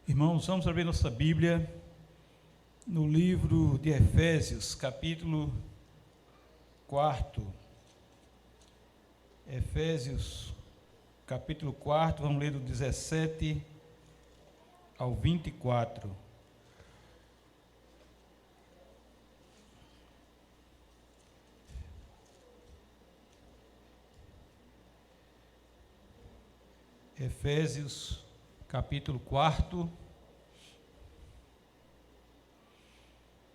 Irmãos, vamos abrir nossa Bíblia no livro de Efésios, capítulo 4. Efésios, capítulo 4, vamos ler do 17 ao 24. Efésios, capítulo 4,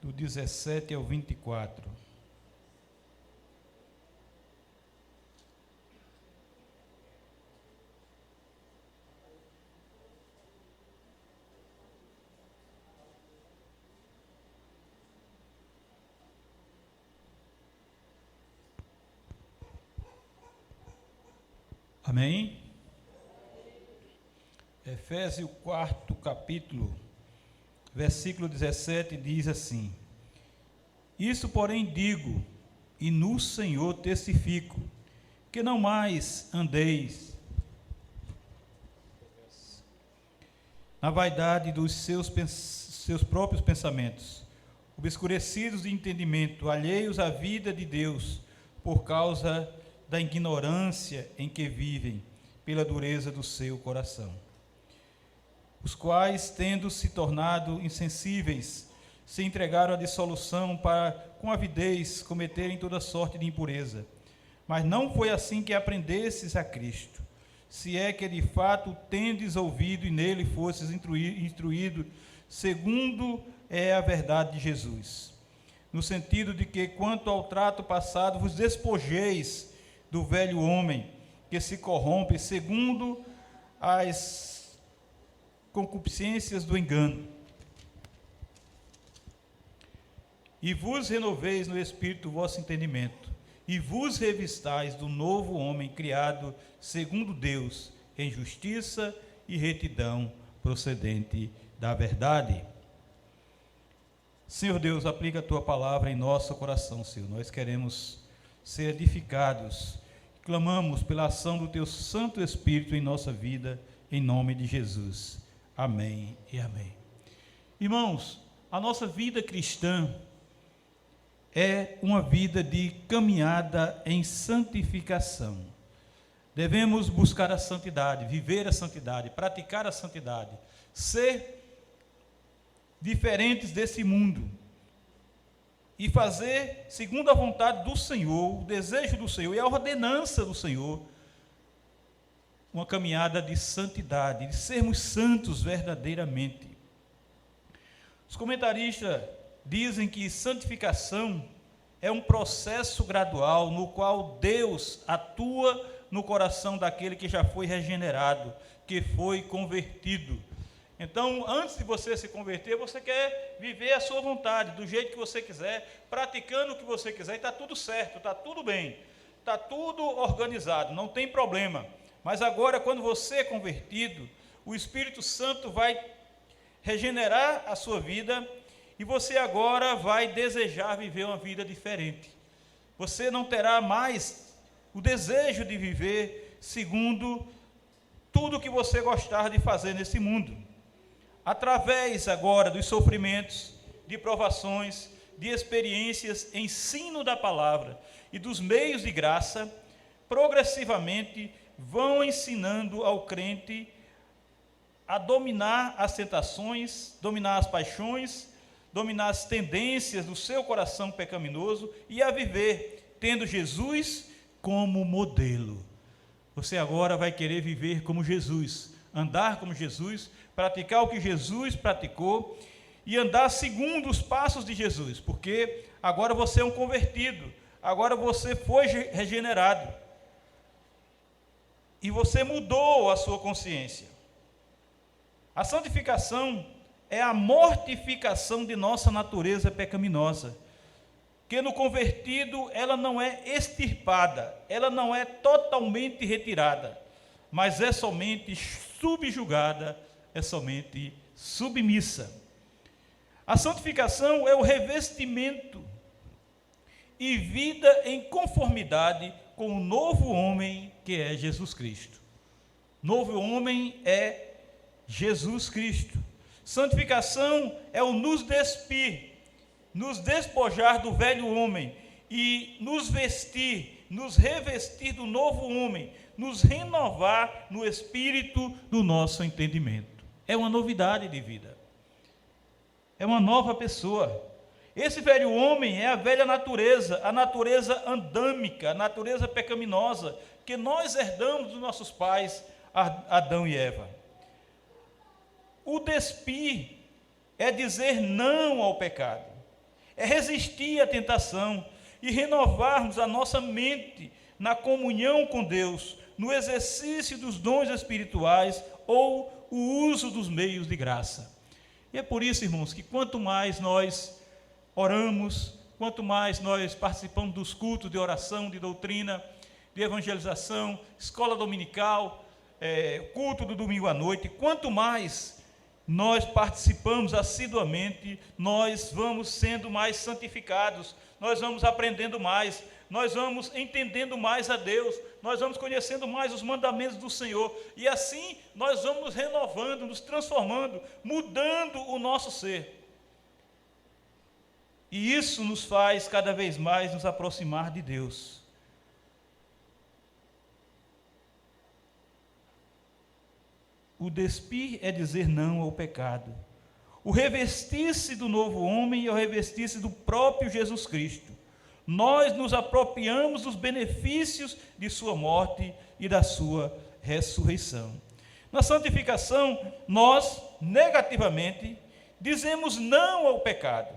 do 17 ao 24. Amém? Efésios 4, capítulo, versículo 17, diz assim: Isso, porém, digo, e no Senhor testifico, que não mais andeis na vaidade dos seus próprios pensamentos, obscurecidos de entendimento, alheios à vida de Deus, por causa da ignorância em que vivem, pela dureza do seu coração, os quais, tendo se tornado insensíveis, se entregaram à dissolução para, com avidez, cometerem toda sorte de impureza. Mas não foi assim que aprendesses a Cristo, se é que de fato tendes ouvido e nele fostes instruído, segundo é a verdade de Jesus, no sentido de que, quanto ao trato passado, vos despojeis do velho homem, que se corrompe segundo as concupiscências do engano, e vos renoveis no espírito do vosso entendimento, e vos revistais do novo homem criado segundo Deus, em justiça e retidão procedente da verdade. Senhor Deus, aplica a tua palavra em nosso coração, Senhor. Nós queremos ser edificados, clamamos pela ação do teu Santo Espírito em nossa vida, em nome de Jesus. Amém e amém. Irmãos, a nossa vida cristã é uma vida de caminhada em santificação. Devemos buscar a santidade, viver a santidade, praticar a santidade, ser diferentes desse mundo e fazer segundo a vontade do Senhor, o desejo do Senhor e a ordenança do Senhor, uma caminhada de santidade, de sermos santos verdadeiramente. Os comentaristas dizem que santificação é um processo gradual no qual Deus atua no coração daquele que já foi regenerado, que foi convertido. Então, antes de você se converter, você quer viver a sua vontade, do jeito que você quiser, praticando o que você quiser, e está tudo certo, está tudo bem, está tudo organizado, não tem problema. Mas agora, quando você é convertido, o Espírito Santo vai regenerar a sua vida e você agora vai desejar viver uma vida diferente. Você não terá mais o desejo de viver segundo tudo que você gostar de fazer nesse mundo. Através agora dos sofrimentos, de provações, de experiências, ensino da palavra e dos meios de graça, progressivamente vão ensinando ao crente a dominar as tentações, dominar as paixões, dominar as tendências do seu coração pecaminoso e a viver tendo Jesus como modelo. Você agora vai querer viver como Jesus, andar como Jesus, praticar o que Jesus praticou e andar segundo os passos de Jesus, porque agora você é um convertido, agora você foi regenerado e você mudou a sua consciência. A santificação é a mortificação de nossa natureza pecaminosa, que no convertido ela não é extirpada, ela não é totalmente retirada, mas é somente subjugada, é somente submissa. A santificação é o revestimento e vida em conformidade com o novo homem que é Jesus Cristo. Novo homem é Jesus Cristo. Santificação é o nos despir, nos despojar do velho homem e nos vestir, nos revestir do novo homem, nos renovar no espírito do nosso entendimento. É uma novidade de vida. É uma nova pessoa. Esse velho homem é a velha natureza, a natureza andâmica, a natureza pecaminosa, que nós herdamos dos nossos pais, Adão e Eva. O despir é dizer não ao pecado, é resistir à tentação e renovarmos a nossa mente na comunhão com Deus, no exercício dos dons espirituais ou o uso dos meios de graça. E é por isso, irmãos, que quanto mais nós oramos, quanto mais nós participamos dos cultos de oração, de doutrina, de evangelização, escola dominical, culto do domingo à noite, quanto mais nós participamos assiduamente, nós vamos sendo mais santificados, nós vamos aprendendo mais, nós vamos entendendo mais a Deus, nós vamos conhecendo mais os mandamentos do Senhor, e assim nós vamos nos renovando, nos transformando, mudando o nosso ser. E isso nos faz cada vez mais nos aproximar de Deus. O despir é dizer não ao pecado. O revestir-se do novo homem é o revestir-se do próprio Jesus Cristo. Nós nos apropriamos dos benefícios de sua morte e da sua ressurreição. Na santificação, nós, negativamente, dizemos não ao pecado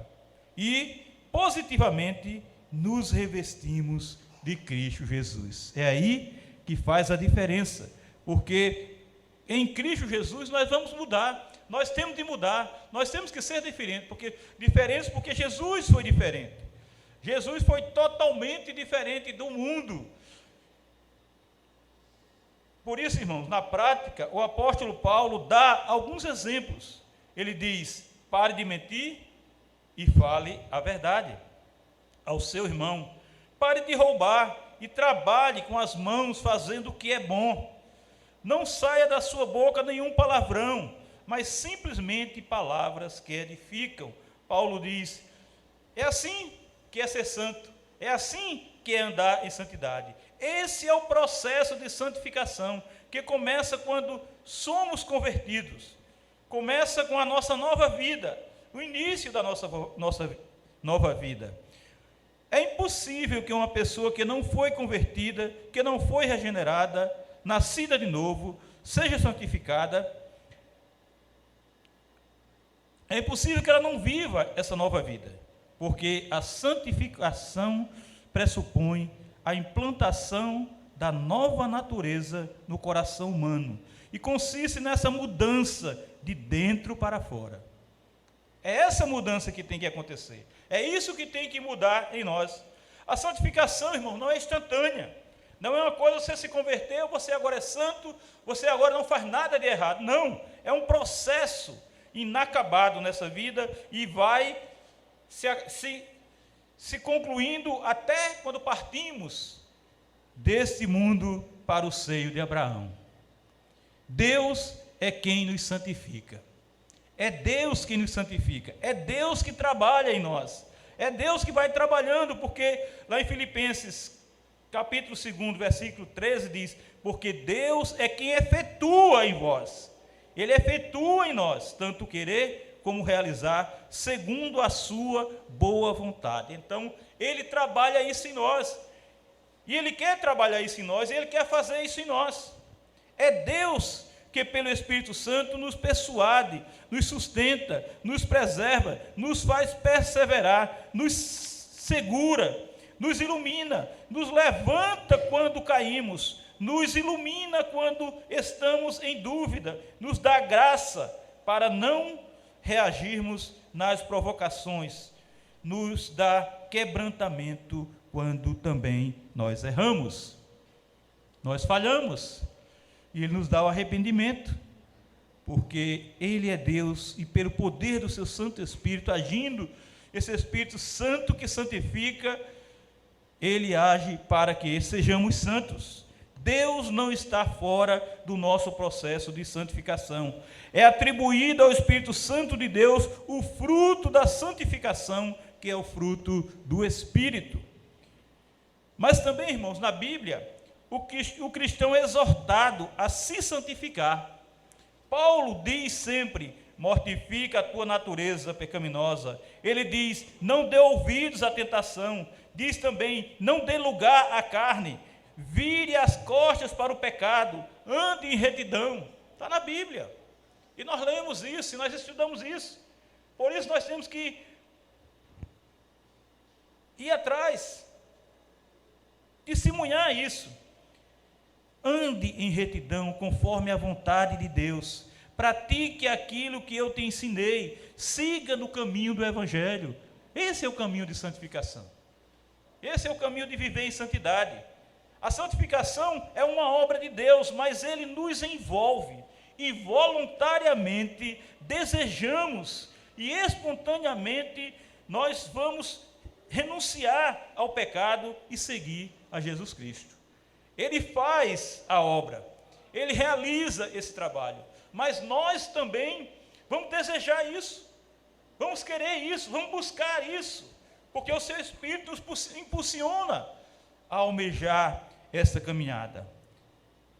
e, positivamente, nos revestimos de Cristo Jesus. É aí que faz a diferença, porque em Cristo Jesus nós vamos mudar, nós temos de mudar, nós temos que ser diferentes, porque Jesus foi diferente. Jesus foi totalmente diferente do mundo. Por isso, irmãos, na prática, o apóstolo Paulo dá alguns exemplos. Ele diz: pare de mentir e fale a verdade ao seu irmão. Pare de roubar e trabalhe com as mãos fazendo o que é bom. Não saia da sua boca nenhum palavrão, mas simplesmente palavras que edificam. Paulo diz: é assim que é ser santo, é assim que é andar em santidade. Esse é o processo de santificação, que começa quando somos convertidos, começa com a nossa nova vida, o início da nossa nova vida. É impossível que uma pessoa que não foi convertida, que não foi regenerada, nascida de novo, seja santificada. É impossível que ela não viva essa nova vida, porque a santificação pressupõe a implantação da nova natureza no coração humano, e consiste nessa mudança de dentro para fora. É essa mudança que tem que acontecer, é isso que tem que mudar em nós. A santificação, irmão, não é instantânea. Não é uma coisa, você se converteu, você agora é santo, você agora não faz nada de errado. Não, é um processo inacabado nessa vida e vai se concluindo até quando partimos deste mundo para o seio de Abraão. Deus é quem nos santifica. É Deus quem nos santifica. É Deus que trabalha em nós. É Deus que vai trabalhando, porque lá em Filipenses capítulo 2, versículo 13 diz: porque Deus é quem efetua em vós. Ele efetua em nós, tanto querer como realizar, segundo a sua boa vontade. Então, Ele trabalha isso em nós. E Ele quer trabalhar isso em nós, e Ele quer fazer isso em nós. É Deus que pelo Espírito Santo nos persuade, nos sustenta, nos preserva, nos faz perseverar, nos segura, nos ilumina, nos levanta quando caímos, nos ilumina quando estamos em dúvida, nos dá graça para não reagirmos nas provocações, nos dá quebrantamento quando também nós erramos, nós falhamos, e Ele nos dá o arrependimento, porque Ele é Deus, e pelo poder do seu Santo Espírito agindo, esse Espírito Santo que santifica, Ele age para que sejamos santos. Deus não está fora do nosso processo de santificação. É atribuído ao Espírito Santo de Deus o fruto da santificação, que é o fruto do Espírito. Mas também, irmãos, na Bíblia, o cristão é exortado a se santificar. Paulo diz sempre: mortifica a tua natureza pecaminosa. Ele diz: não dê ouvidos à tentação. Diz também: não dê lugar à carne. Vire as costas para o pecado. Ande em retidão. Está na Bíblia. E nós lemos isso, e nós estudamos isso. Por isso nós temos que ir atrás, testemunhar isso. Ande em retidão, conforme a vontade de Deus. Pratique aquilo que eu te ensinei. Siga no caminho do Evangelho. Esse é o caminho de santificação. Esse é o caminho de viver em santidade. A santificação é uma obra de Deus, mas Ele nos envolve. E voluntariamente desejamos e espontaneamente nós vamos renunciar ao pecado e seguir a Jesus Cristo. Ele faz a obra, Ele realiza esse trabalho, mas nós também vamos desejar isso, vamos querer isso, vamos buscar isso, porque o seu Espírito nos impulsiona a almejar essa caminhada.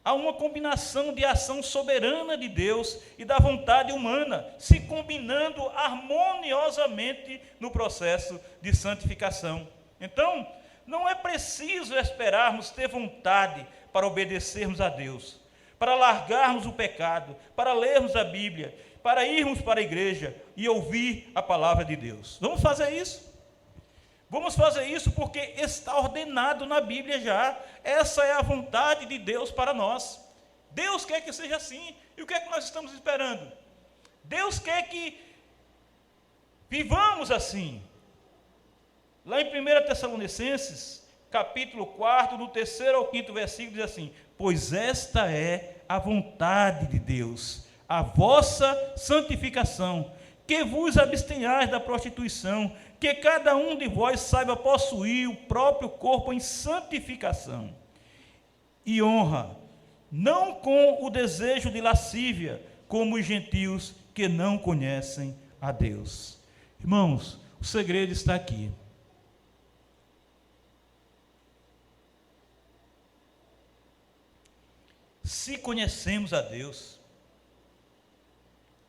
Há uma combinação de ação soberana de Deus e da vontade humana, se combinando harmoniosamente no processo de santificação. Então, não é preciso esperarmos ter vontade para obedecermos a Deus, para largarmos o pecado, para lermos a Bíblia, para irmos para a igreja e ouvir a palavra de Deus. Vamos fazer isso? Vamos fazer isso porque está ordenado na Bíblia já. Essa é a vontade de Deus para nós. Deus quer que seja assim. E o que é que nós estamos esperando? Deus quer que vivamos assim. Lá em 1 Tessalonicenses, capítulo 4, do 3º ao 5º versículo, diz assim: pois esta é a vontade de Deus, a vossa santificação, que vos abstenhais da prostituição, que cada um de vós saiba possuir o próprio corpo em santificação e honra, não com o desejo de lascívia, como os gentios que não conhecem a Deus. Irmãos, o segredo está aqui. Se conhecemos a Deus,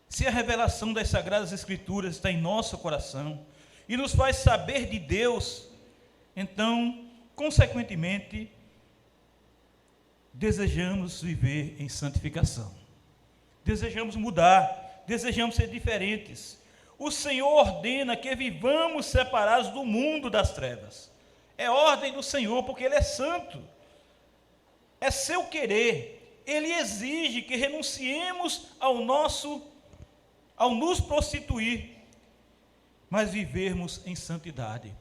se a revelação das Sagradas Escrituras está em nosso coração e nos faz saber de Deus, então, consequentemente, desejamos viver em santificação. Desejamos mudar, desejamos ser diferentes. O Senhor ordena que vivamos separados do mundo das trevas. É ordem do Senhor, porque Ele é santo. É seu querer. Ele exige que renunciemos ao nos prostituir, mas vivermos em santidade.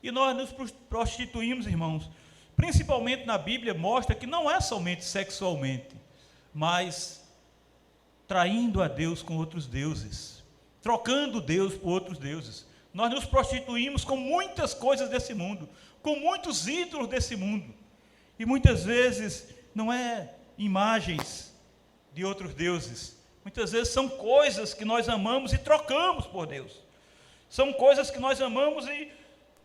E nós nos prostituímos, irmãos, principalmente na Bíblia mostra que não é somente sexualmente, mas traindo a Deus com outros deuses, trocando Deus por outros deuses. Nós nos prostituímos com muitas coisas desse mundo, com muitos ídolos desse mundo, e muitas vezes não é imagens de outros deuses, muitas vezes são coisas que nós amamos e trocamos por Deus, são coisas que nós amamos e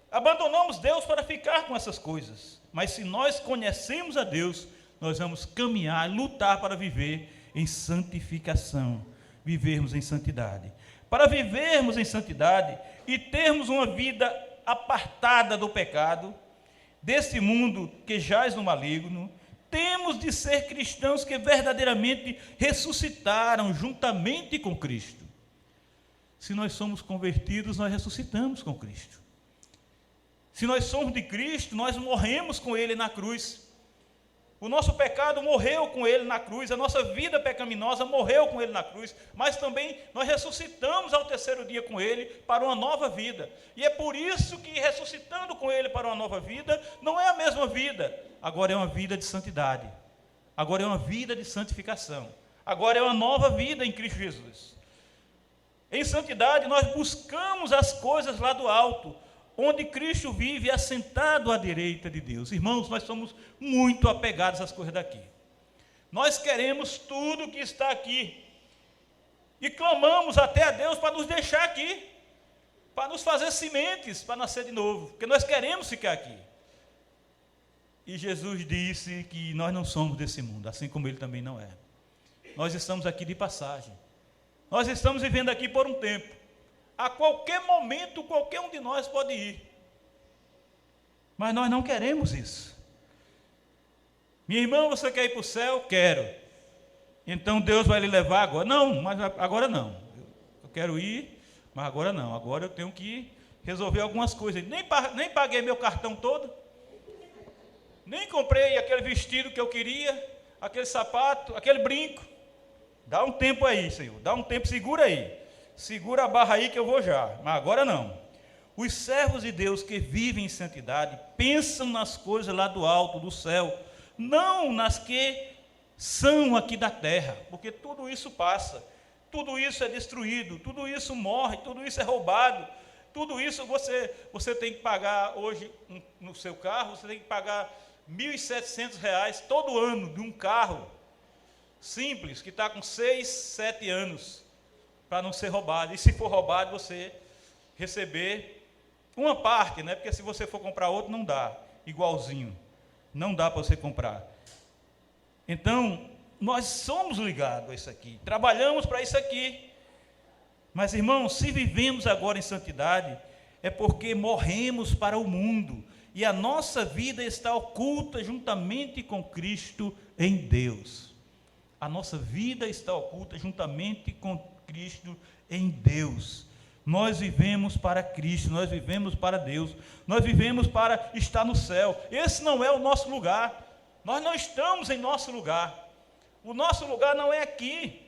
abandonamos Deus para ficar com essas coisas. Mas se nós conhecemos a Deus, nós vamos caminhar, lutar para viver em santificação, vivermos em santidade. Para vivermos em santidade e termos uma vida apartada do pecado, desse mundo que jaz no maligno, temos de ser cristãos que verdadeiramente ressuscitaram juntamente com Cristo. Se nós somos convertidos, nós ressuscitamos com Cristo. Se nós somos de Cristo, nós morremos com Ele na cruz. O nosso pecado morreu com Ele na cruz, a nossa vida pecaminosa morreu com Ele na cruz, mas também nós ressuscitamos ao 3º dia com Ele para uma nova vida. E é por isso que ressuscitando com Ele para uma nova vida, não é a mesma vida, agora é uma vida de santidade, agora é uma vida de santificação, agora é uma nova vida em Cristo Jesus. Em santidade nós buscamos as coisas lá do alto, onde Cristo vive assentado à direita de Deus. Irmãos, nós somos muito apegados às coisas daqui. Nós queremos tudo que está aqui. E clamamos até a Deus para nos deixar aqui, para nos fazer sementes, para nascer de novo, porque nós queremos ficar aqui. E Jesus disse que nós não somos desse mundo, assim como Ele também não é. Nós estamos aqui de passagem. Nós estamos vivendo aqui por um tempo. A qualquer momento, qualquer um de nós pode ir. Mas nós não queremos isso. Minha irmã, você quer ir para o céu? Quero. Então Deus vai lhe levar agora? Não, mas agora não. Eu quero ir, mas agora não. Agora eu tenho que resolver algumas coisas. Nem paguei meu cartão todo. Nem comprei aquele vestido que eu queria, aquele sapato, aquele brinco. Dá um tempo aí, Senhor. Dá um tempo, segura aí. Segura a barra aí que eu vou já. Mas agora não. Os servos de Deus que vivem em santidade pensam nas coisas lá do alto, do céu, não nas que são aqui da terra, porque tudo isso passa, tudo isso é destruído, tudo isso morre, tudo isso é roubado, tudo isso você tem que pagar hoje no seu carro, você tem que pagar R$ 1.700 todo ano de um carro simples, que está com 6, 7 anos, para não ser roubado. E se for roubado, você receber uma parte, né? Porque se você for comprar outro, não dá, igualzinho, não dá para você comprar. Então, nós somos ligados a isso aqui, trabalhamos para isso aqui. Mas, irmãos, se vivemos agora em santidade, é porque morremos para o mundo, e a nossa vida está oculta juntamente com Cristo em Deus. A nossa vida está oculta juntamente com Cristo em Deus. Nós vivemos para Cristo, nós vivemos para Deus, nós vivemos para estar no céu. Esse não é o nosso lugar. Nós não estamos em nosso lugar. O nosso lugar não é aqui.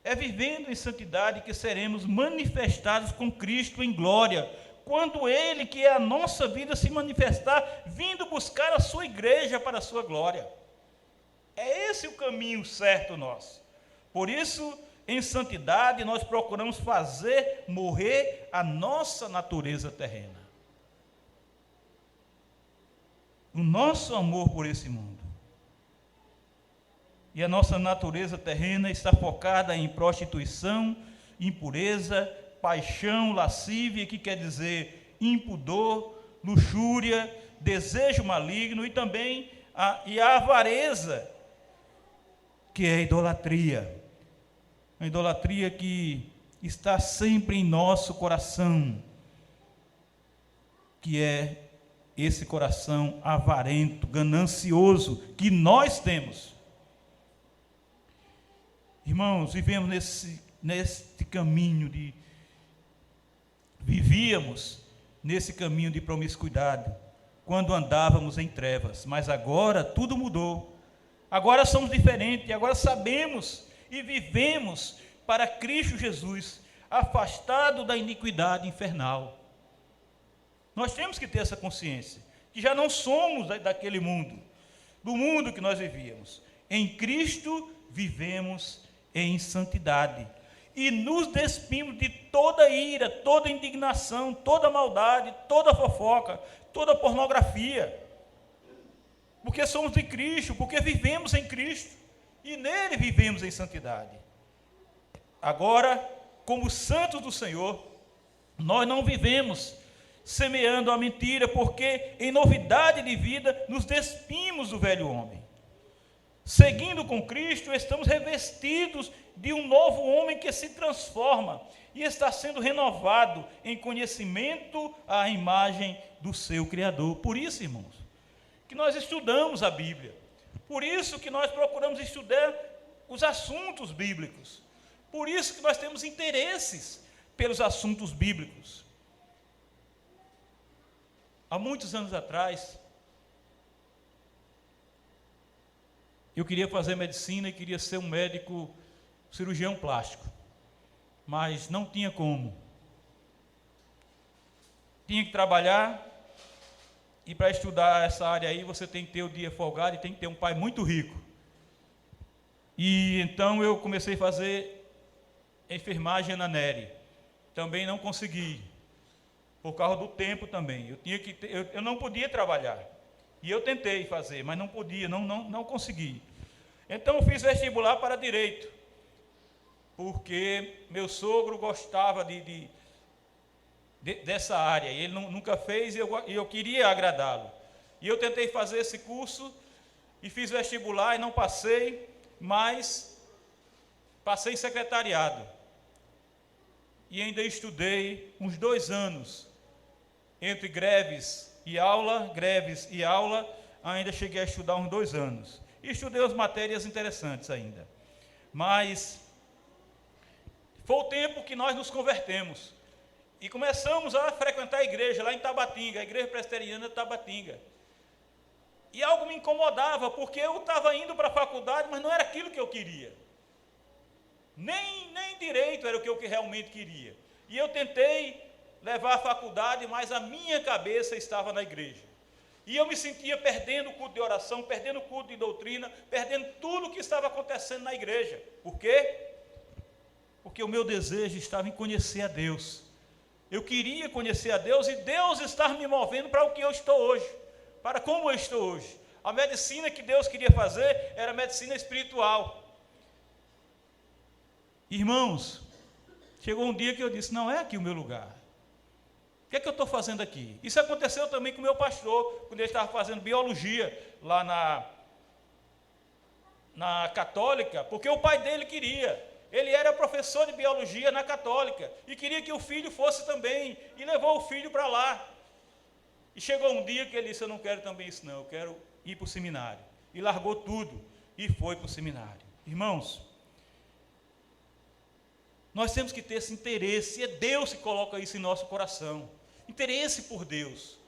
É vivendo em santidade que seremos manifestados com Cristo em glória, quando Ele, que é a nossa vida, se manifestar, vindo buscar a sua igreja para a sua glória. É esse o caminho certo nosso. Por isso, em santidade, nós procuramos fazer morrer a nossa natureza terrena. O nosso amor por esse mundo. E a nossa natureza terrena está focada em prostituição, impureza, paixão, lascívia, que quer dizer impudor, luxúria, desejo maligno e também a avareza, que é a idolatria. A idolatria que está sempre em nosso coração, que é esse coração avarento, ganancioso, que nós temos. Irmãos, vivemos nesse caminho vivíamos nesse caminho de promiscuidade, quando andávamos em trevas, mas agora tudo mudou. Agora somos diferentes, agora sabemos e vivemos para Cristo Jesus, afastado da iniquidade infernal. Nós temos que ter essa consciência, que já não somos daquele mundo, do mundo que nós vivíamos. Em Cristo vivemos em santidade, e nos despimos de toda ira, toda indignação, toda maldade, toda fofoca, toda pornografia, porque somos de Cristo, porque vivemos em Cristo, e nele vivemos em santidade. Agora, como santos do Senhor, nós não vivemos semeando a mentira, porque em novidade de vida nos despimos do velho homem. Seguindo com Cristo, estamos revestidos de um novo homem que se transforma e está sendo renovado em conhecimento à imagem do seu Criador. Por isso, irmãos, que nós estudamos a Bíblia. Por isso que nós procuramos estudar os assuntos bíblicos. Por isso que nós temos interesses pelos assuntos bíblicos. Há muitos anos atrás, eu queria fazer medicina e queria ser um médico cirurgião plástico, mas não tinha como. Tinha que trabalhar, e para estudar essa área aí, você tem que ter o dia folgado e tem que ter um pai muito rico. E então eu comecei a fazer enfermagem na Nery. Também não consegui. por causa do tempo também. Eu não podia trabalhar. E eu tentei fazer, mas não podia, não consegui. Então eu fiz vestibular para direito, porque meu sogro gostava dessa área, e ele nunca fez, e eu queria agradá-lo. E eu tentei fazer esse curso, e fiz vestibular, e não passei, mas passei em secretariado. E ainda estudei uns 2 anos, entre greves e aula, ainda cheguei a estudar uns 2 anos. E estudei as matérias interessantes ainda. Mas foi o tempo que nós nos convertemos. E começamos a frequentar a igreja lá em Tabatinga, a igreja presbiteriana de Tabatinga. E algo me incomodava, porque eu estava indo para a faculdade, mas não era aquilo que eu queria. Nem direito era o que eu realmente queria. E eu tentei levar a faculdade, mas a minha cabeça estava na igreja. E eu me sentia perdendo o culto de oração, perdendo o culto de doutrina, perdendo tudo o que estava acontecendo na igreja. Por quê? Porque o meu desejo estava em conhecer a Deus. Eu queria conhecer a Deus e Deus estava me movendo para o que eu estou hoje, para como eu estou hoje. A medicina que Deus queria fazer era a medicina espiritual. Irmãos, chegou um dia que eu disse, não é aqui o meu lugar. O que é que eu estou fazendo aqui? Isso aconteceu também com o meu pastor, quando ele estava fazendo biologia lá na Católica, porque o pai dele queria. Ele era professor de biologia na Católica e queria que o filho fosse também, e levou o filho para lá. E chegou um dia que ele disse, eu não quero também isso não, eu quero ir para o seminário. E largou tudo e foi para o seminário. Irmãos, nós temos que ter esse interesse, e é Deus que coloca isso em nosso coração. Interesse por Deus,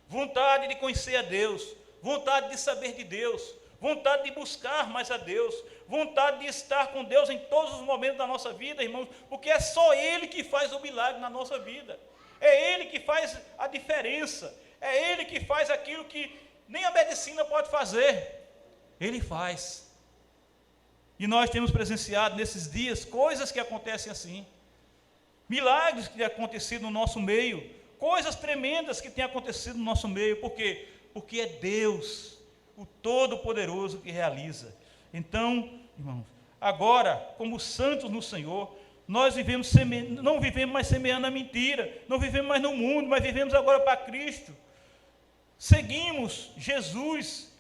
vontade de conhecer a Deus, vontade de saber de Deus, vontade de buscar mais a Deus, vontade de estar com Deus em todos os momentos da nossa vida, irmãos, porque é só Ele que faz o milagre na nossa vida, é Ele que faz a diferença, é Ele que faz aquilo que nem a medicina pode fazer, Ele faz. E nós temos presenciado nesses dias coisas que acontecem assim, milagres que têm acontecido no nosso meio, coisas tremendas que têm acontecido no nosso meio. Por quê? Porque é Deus, o Todo-Poderoso, que realiza. Então, irmãos, agora, como santos no Senhor, nós não vivemos mais semeando a mentira, não vivemos mais no mundo, mas vivemos agora para Cristo. Seguimos Jesus,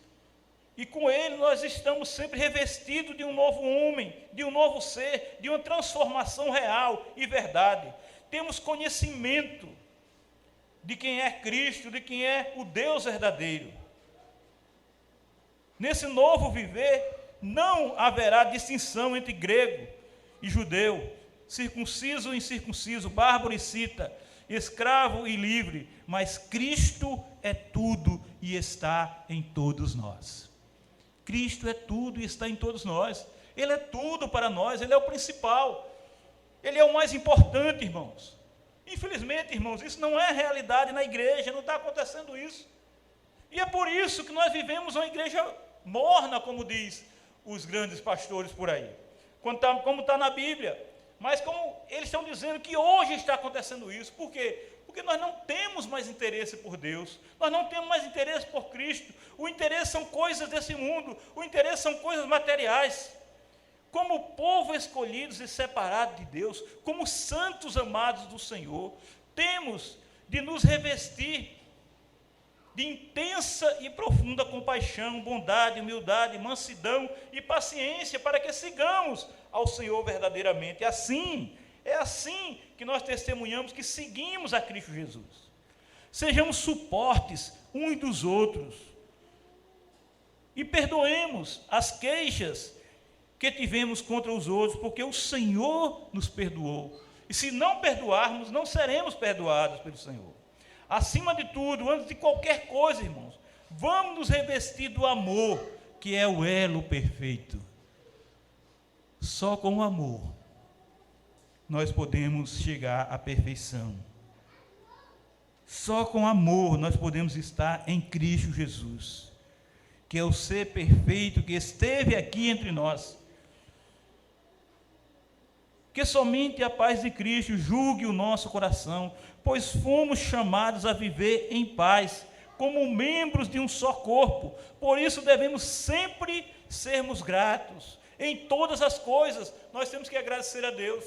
e com Ele nós estamos sempre revestidos de um novo homem, de um novo ser, de uma transformação real e verdade. Temos conhecimento de quem é Cristo, de quem é o Deus verdadeiro. Nesse novo viver, não haverá distinção entre grego e judeu, circunciso e incircunciso, bárbaro e cita, escravo e livre, mas Cristo é tudo e está em todos nós. Cristo é tudo e está em todos nós. Ele é tudo para nós, Ele é o principal. Ele é o mais importante, irmãos. Infelizmente, irmãos, isso não é realidade na igreja, não está acontecendo isso. E é por isso que nós vivemos uma igreja morna, como diz os grandes pastores por aí, como está na Bíblia. Mas como eles estão dizendo que hoje está acontecendo isso. Por quê? Porque nós não temos mais interesse por Deus, nós não temos mais interesse por Cristo. O interesse são coisas desse mundo, o interesse são coisas materiais. Como povo escolhidos e separados de Deus, como santos amados do Senhor, temos de nos revestir de intensa e profunda compaixão, bondade, humildade, mansidão e paciência, para que sigamos ao Senhor verdadeiramente. É assim que nós testemunhamos que seguimos a Cristo Jesus. Sejamos suportes uns dos outros e perdoemos as queixas que tivemos contra os outros, porque o Senhor nos perdoou. E se não perdoarmos, não seremos perdoados pelo Senhor. Acima de tudo, antes de qualquer coisa, irmãos, vamos nos revestir do amor, que é o elo perfeito. Só com o amor nós podemos chegar à perfeição. Só com amor nós podemos estar em Cristo Jesus, que é o ser perfeito que esteve aqui entre nós. Que somente a paz de Cristo julgue o nosso coração, pois fomos chamados a viver em paz, como membros de um só corpo. Por isso devemos sempre sermos gratos. Em todas as coisas, nós temos que agradecer a Deus.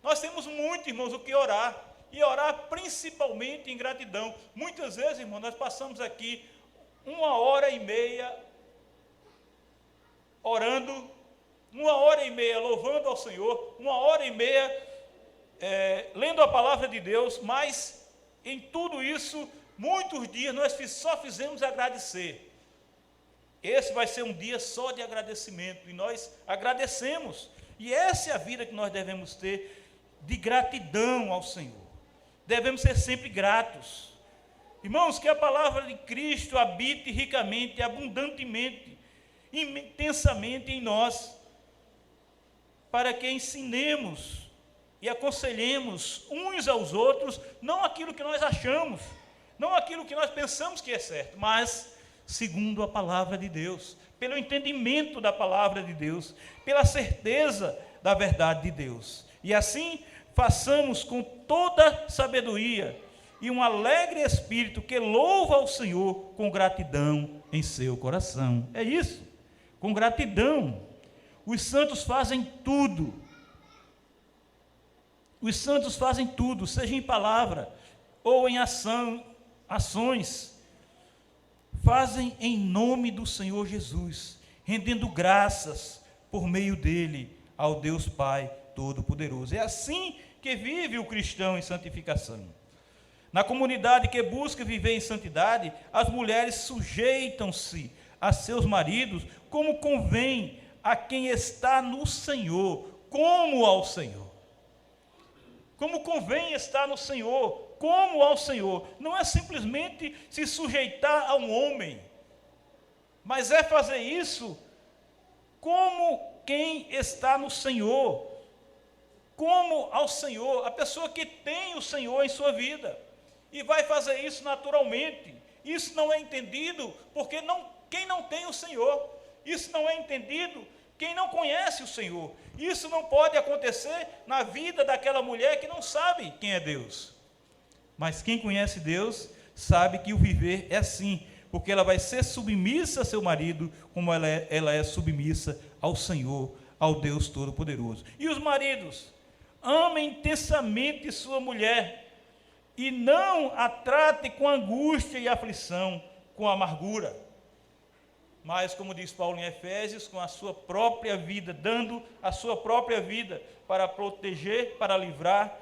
Nós temos muito, irmãos, o que orar, e orar principalmente em gratidão. Muitas vezes, irmãos, nós passamos aqui 1h30 orando, 1h30 louvando ao Senhor, 1h30 lendo a palavra de Deus, mas em tudo isso, muitos dias nós só fizemos agradecer. Esse vai ser um dia só de agradecimento, e nós agradecemos, e essa é a vida que nós devemos ter, de gratidão ao Senhor. Devemos ser sempre gratos. Irmãos, que a palavra de Cristo habite ricamente, abundantemente, intensamente em nós, para que ensinemos e aconselhemos uns aos outros, não aquilo que nós achamos, não aquilo que nós pensamos que é certo, mas segundo a palavra de Deus, pelo entendimento da palavra de Deus, pela certeza da verdade de Deus. E assim façamos com toda sabedoria e um alegre espírito que louva ao Senhor com gratidão em seu coração. É isso, com gratidão. Os santos fazem tudo. Os santos fazem tudo, seja em palavra ou em ações. Fazem em nome do Senhor Jesus, rendendo graças por meio dele ao Deus Pai Todo-Poderoso. É assim que vive o cristão em santificação. Na comunidade que busca viver em santidade, as mulheres sujeitam-se a seus maridos como convém a quem está no Senhor, como ao Senhor. Como convém estar no Senhor, como ao Senhor. Não é simplesmente se sujeitar a um homem, mas é fazer isso como quem está no Senhor, como ao Senhor, a pessoa que tem o Senhor em sua vida, e vai fazer isso naturalmente. Isso não é entendido porque quem não tem o Senhor, isso não é entendido quem não conhece o Senhor. Isso não pode acontecer na vida daquela mulher que não sabe quem é Deus. Mas quem conhece Deus sabe que o viver é assim, porque ela vai ser submissa a seu marido, como ela é submissa ao Senhor, ao Deus Todo-Poderoso. E os maridos, amem intensamente sua mulher, e não a trate com angústia e aflição, com amargura, mas, como diz Paulo em Efésios, com a sua própria vida, dando a sua própria vida para proteger, para livrar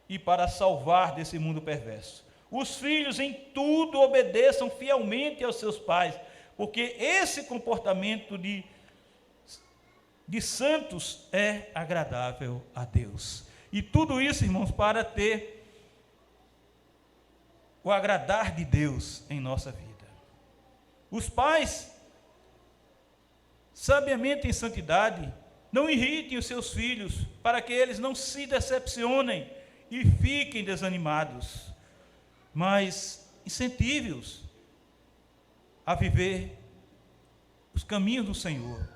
e para salvar desse mundo perverso. Os filhos em tudo obedeçam fielmente aos seus pais, porque esse comportamento de santos é agradável a Deus. E tudo isso, irmãos, para ter o agradar de Deus em nossa vida. Os pais, sabiamente em santidade, não irritem os seus filhos, para que eles não se decepcionem e fiquem desanimados, mas incentive-os a viver os caminhos do Senhor,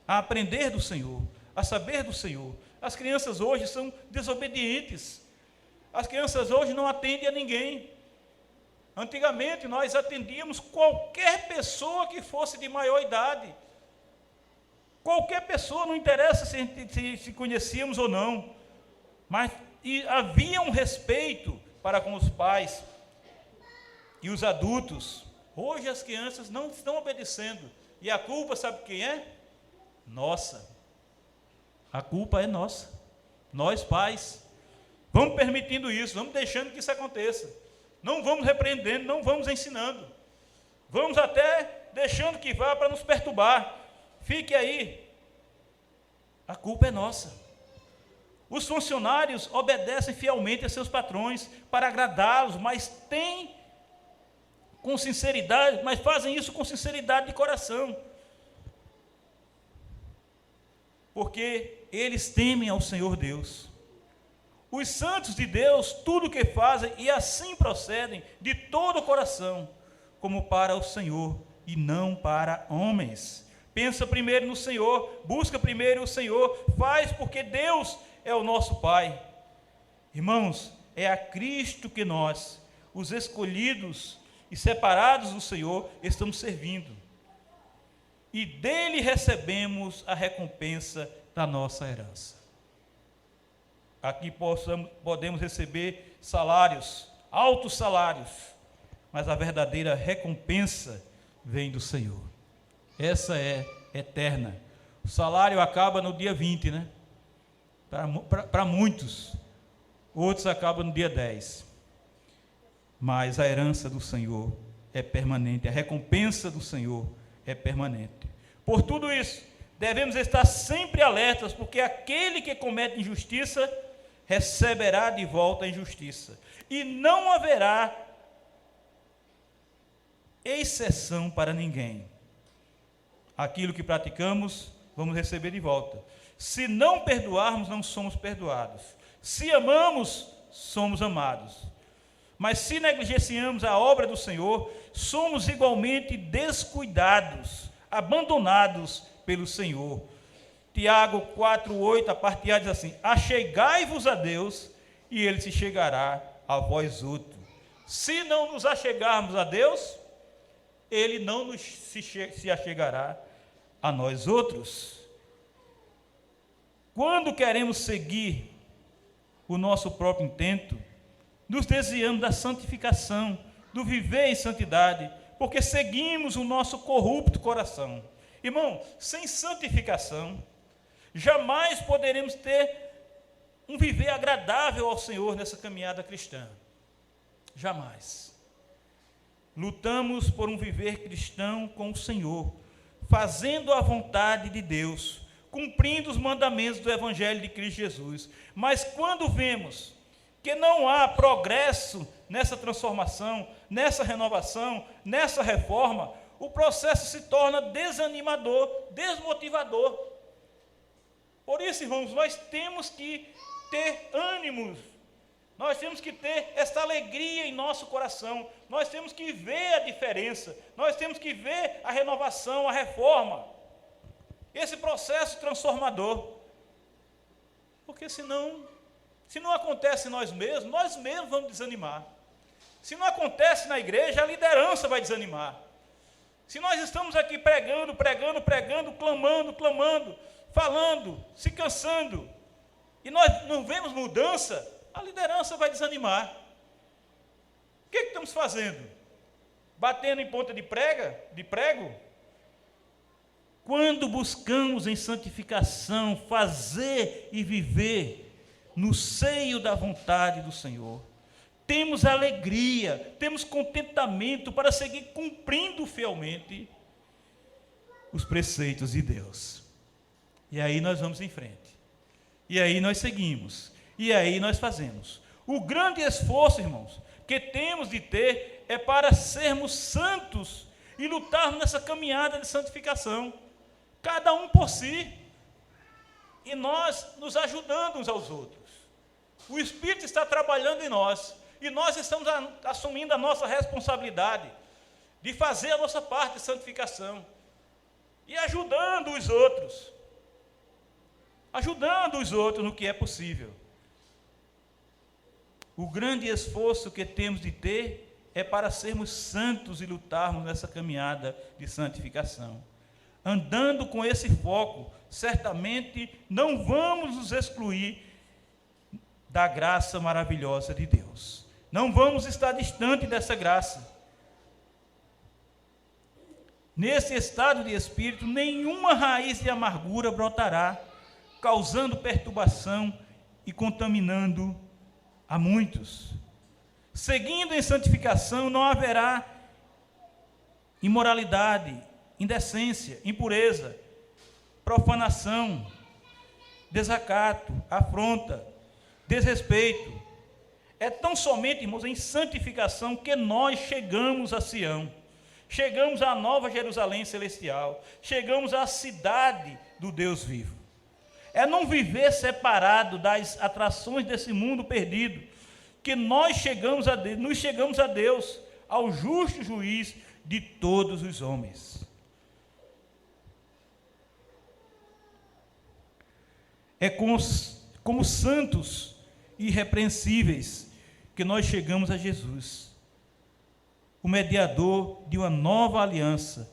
a aprender do Senhor, a saber do Senhor. As crianças hoje são desobedientes, as crianças hoje não atendem a ninguém. Antigamente nós atendíamos qualquer pessoa que fosse de maior idade, qualquer pessoa, não interessa se conhecíamos ou não, mas havia um respeito para com os pais e os adultos. Hoje as crianças não estão obedecendo, e a culpa, sabe quem é? Nossa. A culpa é nossa, nós pais. Vamos permitindo isso, vamos deixando que isso aconteça. Não vamos repreendendo, não vamos ensinando. Vamos até deixando que vá para nos perturbar. Fique aí. A culpa é nossa. Os funcionários obedecem fielmente a seus patrões para agradá-los, mas fazem isso com sinceridade de coração. Porque eles temem ao Senhor Deus. Os santos de Deus, tudo o que fazem, e assim procedem, de todo o coração, como para o Senhor, e não para homens. Pensa primeiro no Senhor, busca primeiro o Senhor, faz porque Deus é o nosso Pai. Irmãos, é a Cristo que nós, os escolhidos e separados do Senhor, estamos servindo. E dele recebemos a recompensa da nossa herança. Aqui podemos receber salários, altos salários, mas a verdadeira recompensa vem do Senhor. Essa é eterna. O salário acaba no dia 20, né? Para muitos. Outros acabam no dia 10. Mas a herança do Senhor é permanente, a recompensa do Senhor é permanente. Por tudo isso, devemos estar sempre alertas, porque aquele que comete injustiça receberá de volta a injustiça. E não haverá exceção para ninguém. Aquilo que praticamos, vamos receber de volta. Se não perdoarmos, não somos perdoados. Se amamos, somos amados. Mas se negligenciamos a obra do Senhor, somos igualmente descuidados, abandonados pelo Senhor. Tiago 4:8, a parte A diz assim: achegai-vos a Deus, e Ele se chegará a vós outros. Se não nos achegarmos a Deus, Ele não se achegará a nós outros. Quando queremos seguir o nosso próprio intento, nos desviamos da santificação, do viver em santidade, porque seguimos o nosso corrupto coração. Irmão, sem santificação, jamais poderemos ter um viver agradável ao Senhor nessa caminhada cristã. Jamais. Lutamos por um viver cristão com o Senhor, fazendo a vontade de Deus, cumprindo os mandamentos do Evangelho de Cristo Jesus. Mas quando vemos que não há progresso nessa transformação, nessa renovação, nessa reforma, o processo se torna desanimador, desmotivador. Por isso, irmãos, nós temos que ter ânimos, nós temos que ter essa alegria em nosso coração, nós temos que ver a diferença, nós temos que ver a renovação, a reforma, esse processo transformador. Porque senão, se não acontece em nós mesmos vamos desanimar. Se não acontece na igreja, a liderança vai desanimar. Se nós estamos aqui pregando, clamando, falando, se cansando, e nós não vemos mudança, a liderança vai desanimar. O que estamos fazendo? Batendo em ponta de prego? Quando buscamos em santificação fazer e viver no seio da vontade do Senhor, temos alegria, temos contentamento para seguir cumprindo fielmente os preceitos de Deus. E aí nós vamos em frente. E aí nós seguimos. E aí nós fazemos. O grande esforço, irmãos, que temos de ter é para sermos santos e lutarmos nessa caminhada de santificação. Cada um por si. E nós nos ajudando uns aos outros. O Espírito está trabalhando em nós. E nós estamos assumindo a nossa responsabilidade de fazer a nossa parte de santificação. E ajudando os outros. Ajudando os outros no que é possível. O grande esforço que temos de ter é para sermos santos e lutarmos nessa caminhada de santificação. Andando com esse foco, certamente não vamos nos excluir da graça maravilhosa de Deus. Não vamos estar distante dessa graça. Nesse estado de espírito, nenhuma raiz de amargura brotará, causando perturbação e contaminando a muitos. Seguindo em santificação, não haverá imoralidade, indecência, impureza, profanação, desacato, afronta, desrespeito. É tão somente, irmãos, em santificação que nós chegamos a Sião, chegamos à Nova Jerusalém Celestial, chegamos à cidade do Deus vivo. É não viver separado das atrações desse mundo perdido, que nós chegamos a Deus, ao justo juiz de todos os homens. É como santos e irrepreensíveis, que nós chegamos a Jesus, o mediador de uma nova aliança,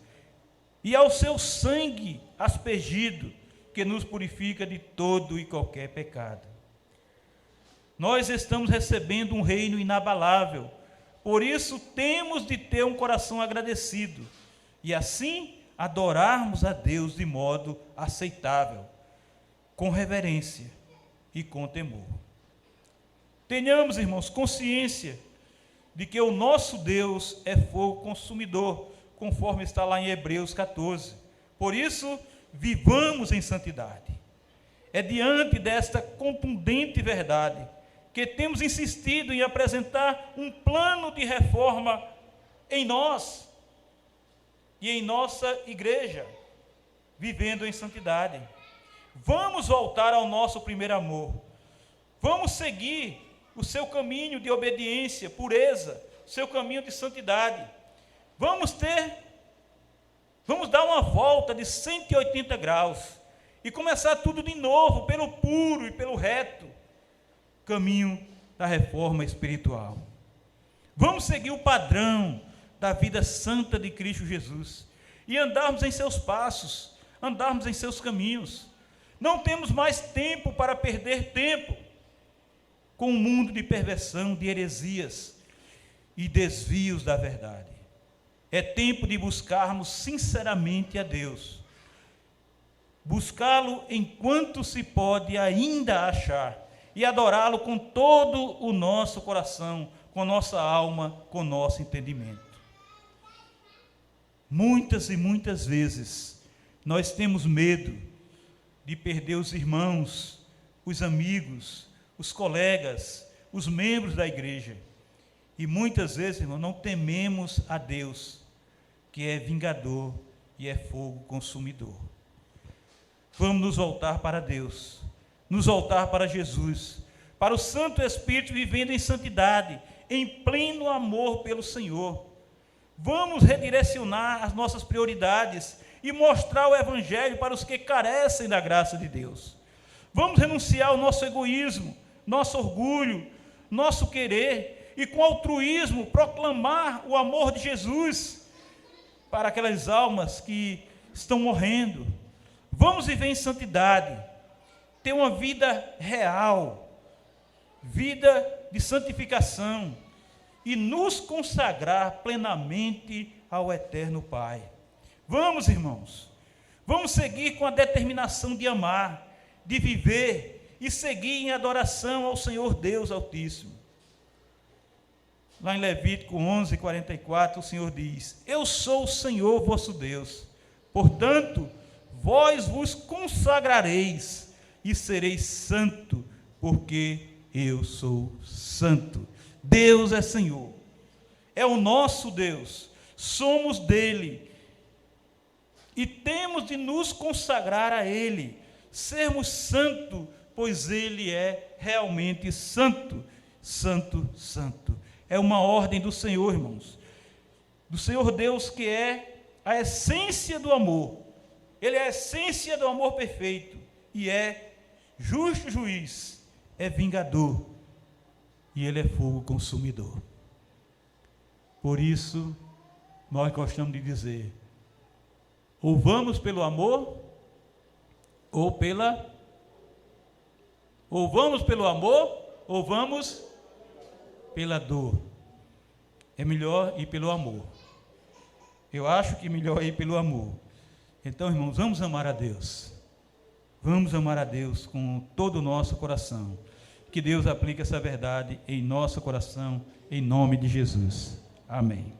e ao seu sangue aspergido, que nos purifica de todo e qualquer pecado. Nós estamos recebendo um reino inabalável, por isso temos de ter um coração agradecido, e assim adorarmos a Deus de modo aceitável, com reverência e com temor. Tenhamos, irmãos, consciência de que o nosso Deus é fogo consumidor, conforme está lá em Hebreus 14. Por isso, vivamos em santidade. É diante desta contundente verdade que temos insistido em apresentar um plano de reforma em nós e em nossa igreja, vivendo em santidade. Vamos voltar ao nosso primeiro amor. Vamos seguir o seu caminho de obediência, pureza, o seu caminho de santidade. Vamos dar uma volta de 180 graus e começar tudo de novo, pelo puro e pelo reto caminho da reforma espiritual. Vamos seguir o padrão da vida santa de Cristo Jesus e andarmos em seus passos, andarmos em seus caminhos. Não temos mais tempo para perder tempo com um mundo de perversão, de heresias e desvios da verdade. É tempo de buscarmos sinceramente a Deus, buscá-lo enquanto se pode ainda achar, e adorá-lo com todo o nosso coração, com nossa alma, com nosso entendimento. Muitas e muitas vezes nós temos medo de perder os irmãos, os amigos, os colegas, os membros da igreja. E muitas vezes, irmão, não tememos a Deus, que é vingador e é fogo consumidor. Vamos nos voltar para Deus, nos voltar para Jesus, para o Santo Espírito vivendo em santidade, em pleno amor pelo Senhor. Vamos redirecionar as nossas prioridades e mostrar o Evangelho para os que carecem da graça de Deus. Vamos renunciar ao nosso egoísmo, nosso orgulho, nosso querer, e com altruísmo proclamar o amor de Jesus para aquelas almas que estão morrendo. Vamos viver em santidade, ter uma vida real, vida de santificação, e nos consagrar plenamente ao eterno Pai. Vamos, irmãos, vamos seguir com a determinação de amar, de viver e seguir em adoração ao Senhor Deus Altíssimo. Lá em Levítico 11:44, o Senhor diz: eu sou o Senhor vosso Deus, portanto, vós vos consagrareis e sereis santo, porque eu sou santo. Deus é Senhor, é o nosso Deus, somos dele, e temos de nos consagrar a Ele, sermos santos, pois Ele é realmente santo, santo, santo. É uma ordem do Senhor, irmãos, do Senhor Deus, que é a essência do amor. Ele é a essência do amor perfeito, e é justo juiz, é vingador, e Ele é fogo consumidor. Por isso, nós gostamos de dizer: ou vamos pelo amor, ou vamos pelo amor, ou vamos pela dor. É melhor ir pelo amor. Eu acho que é melhor ir pelo amor. Então, irmãos, vamos amar a Deus. Vamos amar a Deus com todo o nosso coração. Que Deus aplique essa verdade em nosso coração, em nome de Jesus. Amém.